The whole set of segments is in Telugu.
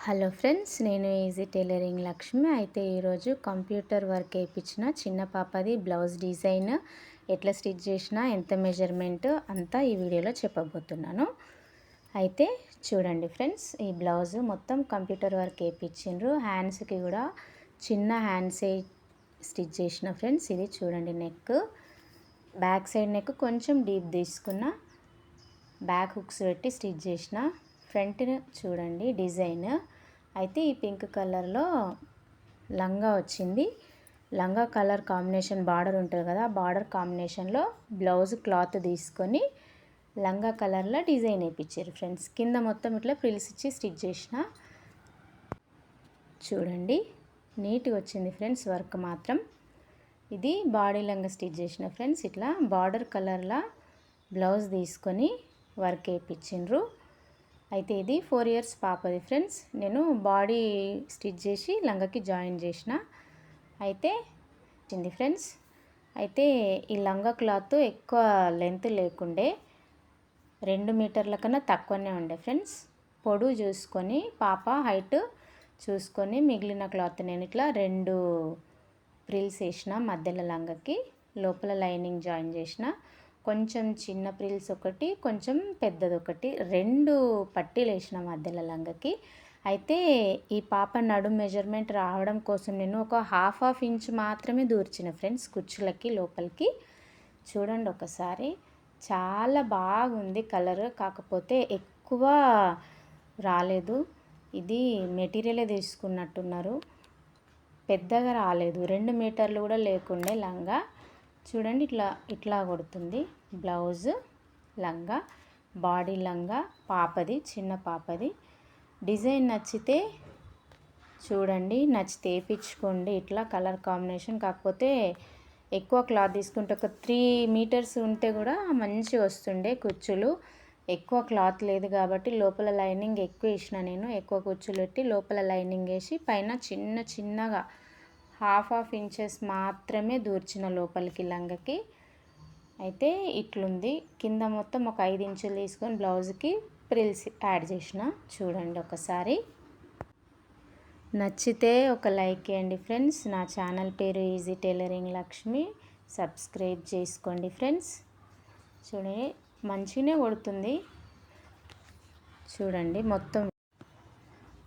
హలో ఫ్రెండ్స్, నేను ఈజీ టైలరింగ్ లక్ష్మి. అయితే ఈరోజు కంప్యూటర్ వర్క్ వేయించిన చిన్న పాపది బ్లౌజ్ డిజైన్ ఎట్లా స్టిచ్ చేసినా, ఎంత మెజర్మెంట్ అంతా ఈ వీడియోలో చెప్పబోతున్నాను. అయితే చూడండి ఫ్రెండ్స్, ఈ బ్లౌజ్ మొత్తం కంప్యూటర్ వర్క్ వేయించిండ్రు. హ్యాండ్స్కి కూడా చిన్న హ్యాండ్సే స్టిచ్ చేసిన ఫ్రెండ్స్. ఇది చూడండి, బ్యాక్ సైడ్ నెక్ కొంచెం డీప్ తీసుకున్న, బ్యాక్ హుక్స్ పెట్టి స్టిచ్ చేసిన. ఫ్రంట్ చూడండి డిజైన్. అయితే ఈ పింక్ కలర్లో లంగా వచ్చింది. లంగా కలర్ కాంబినేషన్ బార్డర్ ఉంటుంది కదా, బార్డర్ కాంబినేషన్లో బ్లౌజ్ క్లాత్ తీసుకొని లంగా కలర్లో డిజైన్ వేయించారు ఫ్రెండ్స్. కింద మొత్తం ఇట్లా ఫ్రిల్స్ ఇచ్చి స్టిచ్ చేసిన. చూడండి, నీట్గా వచ్చింది ఫ్రెండ్స్ వర్క్ మాత్రం. ఇది బాడీ లంగా స్టిచ్ చేసిన ఫ్రెండ్స్. ఇట్లా బార్డర్ కలర్లా బ్లౌజ్ తీసుకొని వర్క్ వేయించిండ్రు. అయితే ఇది 4 ఇయర్స్ పాపది ఫ్రెండ్స్. నేను బాడీ స్టిచ్ చేసి లంగాకి జాయిన్ చేసిన. అయితే వచ్చింది ఫ్రెండ్స్. అయితే ఈ లంగా క్లాత్ ఎక్కువ లెంత్ లేకుండే, 2 మీటర్ల కన్నా తక్కువనే ఉండే ఫ్రెండ్స్. పొడవు చూసుకొని పాప హైట్ చూసుకొని మిగిలిన క్లాత్ నేను ఇట్లా 2 ప్రిల్స్ వేసిన మధ్యలో లంగాకి. లోపల లైనింగ్ జాయిన్ చేసిన. కొంచెం చిన్న ప్రిల్స్ ఒకటి, కొంచెం పెద్దది ఒకటి, 2 పట్టీలు వేసిన మధ్యలో లంగకి. అయితే ఈ పాప నడుం మెజర్మెంట్ రావడం కోసం నేను ఒక హాఫ్ ఇంచ్ మాత్రమే దూర్చిన ఫ్రెండ్స్ కుచ్చులకి లోపలికి. చూడండి ఒకసారి, చాలా బాగుంది కలర్. కాకపోతే ఎక్కువ రాలేదు. ఇది మెటీరియలే తీసుకున్నట్టున్నారు, పెద్దగా రాలేదు. 2 మీటర్లు కూడా లేకుండే లంగా. చూడండి, ఇట్లా కొడుతుంది బ్లౌజ్. లంగా బాడీ లంగా పాపది, చిన్న పాపది. డిజైన్ నచ్చితే చూడండి, నచ్చితే వేయించుకోండి. ఇట్లా కలర్ కాంబినేషన్. కాకపోతే ఎక్కువ క్లాత్ తీసుకుంటే ఒక 3 మీటర్స్ ఉంటే కూడా మంచిగా వస్తుండే కుచ్చులు. ఎక్కువ క్లాత్ లేదు కాబట్టి లోపల లైనింగ్ ఎక్కువ వేసిన నేను. ఎక్కువ కుచ్చులు పెట్టి లోపల లైనింగ్ వేసి పైన చిన్నగా హాఫ్ ఇంచెస్ మాత్రమే దూర్చిన లోపలికి లంగకి. అయితే ఇట్లుంది. కింద మొత్తం ఒక 5 ఇంచులు తీసుకొని బ్లౌజ్కి ప్రిల్స్ యాడ్ చేసిన. చూడండి ఒకసారి. నచ్చితే ఒక లైక్ చేయండి ఫ్రెండ్స్. నా ఛానల్ పేరు ఈజీ టైలరింగ్ లక్ష్మి. సబ్స్క్రైబ్ చేసుకోండి ఫ్రెండ్స్. చూడండి, మంచిగానే కొడుతుంది. చూడండి మొత్తం.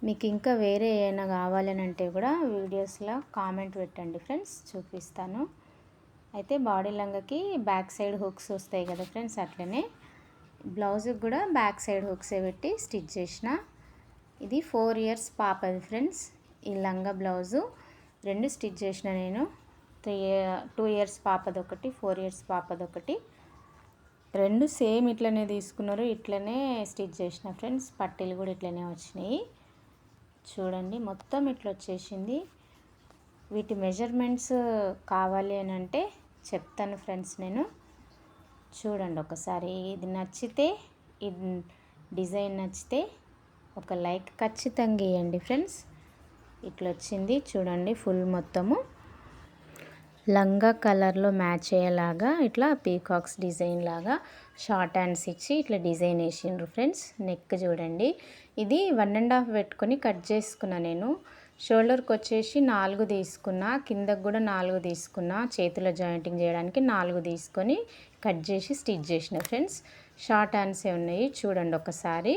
మీకు ఇంకా వేరే ఏమైనా కావాలని అంటే కూడా వీడియోస్లో కామెంట్ పెట్టండి ఫ్రెండ్స్, చూపిస్తాను. అయితే బాడీ లంగకి బ్యాక్ సైడ్ హుక్స్ వస్తాయి కదా ఫ్రెండ్స్, అట్లనే బ్లౌజ్కి కూడా బ్యాక్ సైడ్ హుక్సే పెట్టి స్టిచ్ చేసిన. ఇది 4 ఇయర్స్ పాపది ఫ్రెండ్స్. ఈ లంగా బ్లౌజు 2 స్టిచ్ చేసిన నేను. 2 ఇయర్స్ పాపది ఒకటి, 4 ఇయర్స్ పాపది ఒకటి. 2 సేమ్ ఇట్లనే తీసుకున్నారు, ఇట్లనే స్టిచ్ చేసిన ఫ్రెండ్స్. పట్టీలు కూడా ఇట్లనే వచ్చినాయి. చూడండి మొత్తం ఇట్లా వచ్చేసింది. వీటి మెజర్మెంట్స్ కావాలి అని అంటే చెప్తాను ఫ్రెండ్స్ నేను. చూడండి ఒకసారి. ఇది నచ్చితే, ఈ డిజైన్ నచ్చితే ఒక లైక్ ఖచ్చితంగా ఇవ్వండి ఫ్రెండ్స్. ఇట్లా వచ్చింది చూడండి, ఫుల్ మొత్తము లంగా కలర్లో మ్యాచ్ అయ్యేలాగా ఇట్లా పీకాక్స్ డిజైన్ లాగా షార్ట్ హ్యాండ్స్ ఇచ్చి ఇట్లా డిజైన్ వేసిండ్రు ఫ్రెండ్స్. నెక్ చూడండి, ఇది 1.5 పెట్టుకొని కట్ చేసుకున్నా నేను. షోల్డర్కి వచ్చేసి 4 తీసుకున్నా, కిందకు కూడా 4 తీసుకున్నా. చేతుల జాయింటింగ్ చేయడానికి 4 తీసుకొని కట్ చేసి స్టిచ్ చేసిన ఫ్రెండ్స్. షార్ట్ హ్యాండ్సే ఉన్నాయి. చూడండి ఒకసారి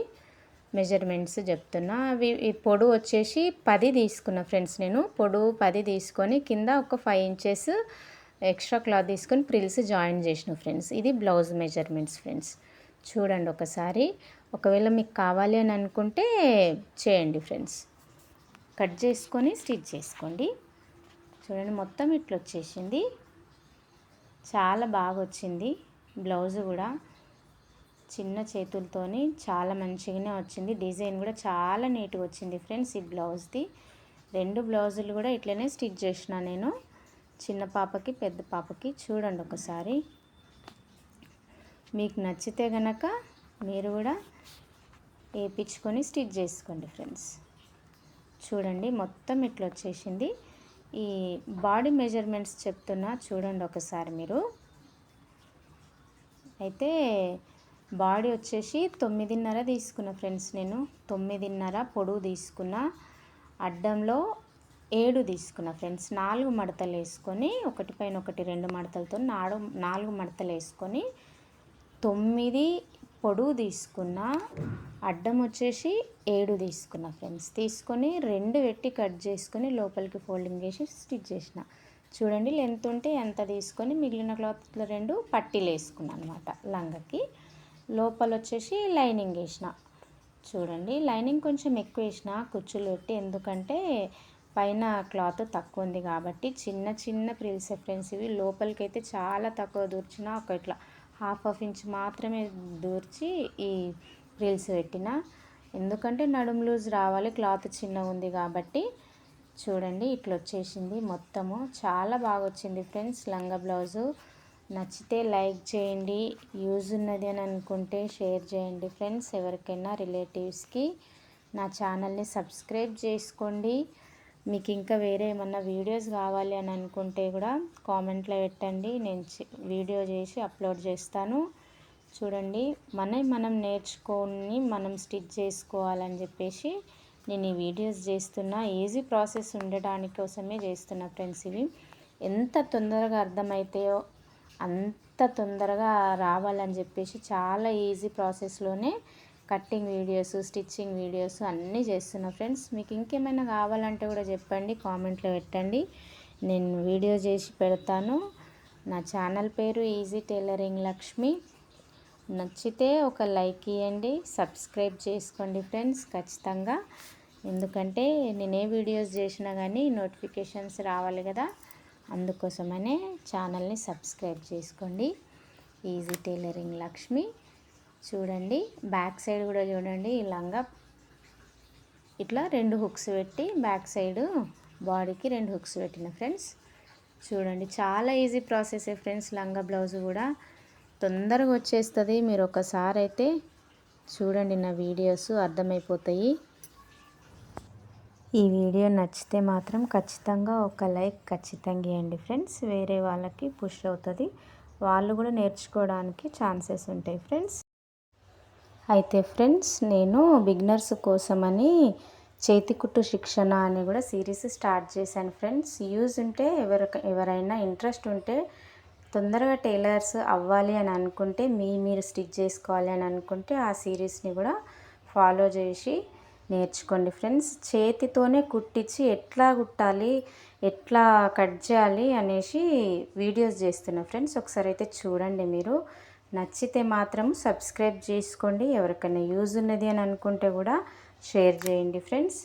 మెజర్మెంట్స్ చెప్తున్నా. అవి ఈ పొడవు వచ్చేసి 10 తీసుకున్నా ఫ్రెండ్స్ నేను. పొడవు 10 తీసుకొని కింద ఒక 5 ఇంచెస్ ఎక్స్ట్రా క్లాత్ తీసుకొని ప్రిల్స్ జాయిన్ చేసిన ఫ్రెండ్స్. ఇది బ్లౌజ్ మెజర్మెంట్స్ ఫ్రెండ్స్. చూడండి ఒకసారి. ఒకవేళ మీకు కావాలి అని అనుకుంటే చేయండి ఫ్రెండ్స్, కట్ చేసుకొని స్టిచ్ చేసుకోండి. చూడండి మొత్తం ఇట్లా వచ్చేసింది. చాలా బాగా వచ్చింది బ్లౌజ్ కూడా. చిన్న చేతులతోని చాలా మంచిగానే వచ్చింది. డిజైన్ కూడా చాలా నీట్గా వచ్చింది ఫ్రెండ్స్ ఈ బ్లౌజ్ది. 2 బ్లౌజులు కూడా ఇట్లనే స్టిచ్ చేసిన నేను, చిన్న పాపకి పెద్ద పాపకి. చూడండి ఒకసారి. మీకు నచ్చితే గనక మీరు కూడా వేయించుకొని స్టిచ్ చేసుకోండి ఫ్రెండ్స్. చూడండి మొత్తం ఇట్లా వచ్చేసింది. ఈ బాడీ మెజర్మెంట్స్ చెప్తున్నా చూడండి ఒకసారి మీరు. అయితే బాడీ వచ్చేసి 9.5 తీసుకున్నా ఫ్రెండ్స్. నేను 9.5 పొడవు తీసుకున్న, అడ్డంలో 7 తీసుకున్నా ఫ్రెండ్స్. 4 మడతలు వేసుకొని ఒకటి పైన ఒకటి 2 మడతలతో 4 మడతలు వేసుకొని 9 పొడవు తీసుకున్న, అడ్డం వచ్చేసి 7 తీసుకున్నా ఫ్రెండ్స్. తీసుకొని 2 పెట్టి కట్ చేసుకొని లోపలికి ఫోల్డింగ్ చేసి స్టిచ్ చేసిన. చూడండి లెంత్ ఉంటే ఎంత తీసుకొని మిగిలిన క్లాత్లో 2 పట్టీలు వేసుకున్నాను అనమాట లంగకి. లోపల వచ్చేసి లైనింగ్ వేసిన. చూడండి లైనింగ్ కొంచెం ఎక్కువ వేసిన కుచ్చులు పెట్టి, ఎందుకంటే పైన క్లాత్ తక్కువ ఉంది కాబట్టి. చిన్న చిన్న ప్రిల్స్ ఫ్రెండ్స్ ఇవి. లోపలికి అయితే చాలా తక్కువ దూర్చిన, ఒక ఇట్లా హాఫ్ ఇంచ్ మాత్రమే దూర్చి ఈ ప్రిల్స్ పెట్టిన, ఎందుకంటే నడుము లూజ్ రావాలి, క్లాత్ చిన్నగా ఉంది కాబట్టి. చూడండి ఇట్లా వచ్చేసింది మొత్తము. చాలా బాగా వచ్చింది ఫ్రెండ్స్ లంగా బ్లౌజు. నచ్చితే లైక్ చేయండి, యూజ్ ఉన్నది అని అనుకుంటే షేర్ చేయండి ఫ్రెండ్స్. ఎవరికైనా రిలేటివ్స్కి నా ఛానల్ని సబ్స్క్రైబ్ చేసుకోండి. మీకు ఇంకా వేరే ఏమన్నా వీడియోస్ కావాలి అని అనుకుంటే కూడా కామెంట్లో పెట్టండి, నేను వీడియో చేసి అప్లోడ్ చేస్తాను. చూడండి మనం నేర్చుకొని మనం స్టిచ్ చేసుకోవాలని చెప్పేసి నేను ఈ వీడియోస్ చేస్తున్నా. ఈజీ ప్రాసెస్ ఉండడానికి కోసమే చేస్తున్నా ఫ్రెండ్స్. ఇవి ఎంత తొందరగా అర్థమవుతాయో అంత తొందరగా రావాలని చెప్పేసి చాలా ఈజీ ప్రాసెస్లోనే కట్టింగ్ వీడియోస్, స్టిచ్చింగ్ వీడియోస్ అన్నీ చేస్తున్నా ఫ్రెండ్స్. మీకు ఇంకేమైనా కావాలంటే కూడా చెప్పండి, కామెంట్లో పెట్టండి, నేను వీడియో చేసి పెడతాను. నా ఛానల్ పేరు ఈజీ టైలరింగ్ లక్ష్మి. నచ్చితే ఒక లైక్ ఇవ్వండి, సబ్స్క్రైబ్ చేసుకోండి ఫ్రెండ్స్ ఖచ్చితంగా. ఎందుకంటే నేను ఏ వీడియోస్ చేసినా కానీ నోటిఫికేషన్స్ రావాలి కదా, అందుకోసమనే ఛానల్ని సబ్స్క్రైబ్ చేసుకోండి. Easy tailoring Lakshmi. చూడండి బ్యాక్ సైడ్ కూడా చూడండి, ఈ లంగా ఇట్లా 2 హుక్స్ పెట్టి బ్యాక్ సైడ్ బాడీకి 2 హుక్స్ పెట్టిన ఫ్రెండ్స్. చూడండి చాలా ఈజీ ప్రాసెసే ఫ్రెండ్స్. లంగా బ్లౌజ్ కూడా తొందరగా వచ్చేస్తుంది. మీరు ఒకసారి అయితే చూడండి, నా వీడియోస్ అర్థమైపోతాయి. ఈ వీడియో నచ్చితే మాత్రం ఖచ్చితంగా ఒక లైక్ ఖచ్చితంగా ఇవ్వండి ఫ్రెండ్స్. వేరే వాళ్ళకి పుష్ అవుతుంది, వాళ్ళు కూడా నేర్చుకోవడానికి ఛాన్సెస్ ఉంటాయి ఫ్రెండ్స్. అయితే ఫ్రెండ్స్ నేను బిగినర్స్ కోసమని చేతికుట్టు శిక్షణ అని కూడా సిరీస్ స్టార్ట్ చేశాను ఫ్రెండ్స్. యూజ్ ఉంటే ఎవరైనా ఇంట్రెస్ట్ ఉంటే తొందరగా టైలర్స్ అవ్వాలి అని అనుకుంటే, మీరు స్టిచ్ చేసుకోవాలి అని అనుకుంటే ఆ సిరీస్ని కూడా ఫాలో చేసి నేర్చుకోండి ఫ్రెండ్స్. చేతితోనే కుట్టించి ఎట్లా కుట్టాలి, ఎట్లా కట్ చేయాలి అనేసి వీడియోస్ చేస్తున్నా ఫ్రెండ్స్. ఒకసారి అయితే చూడండి. మీరు నచ్చితే మాత్రం సబ్స్క్రైబ్ చేసుకోండి. ఎవరికైనా యూజ్ ఉన్నది అని అనుకుంటే కూడా షేర్ చేయండి ఫ్రెండ్స్.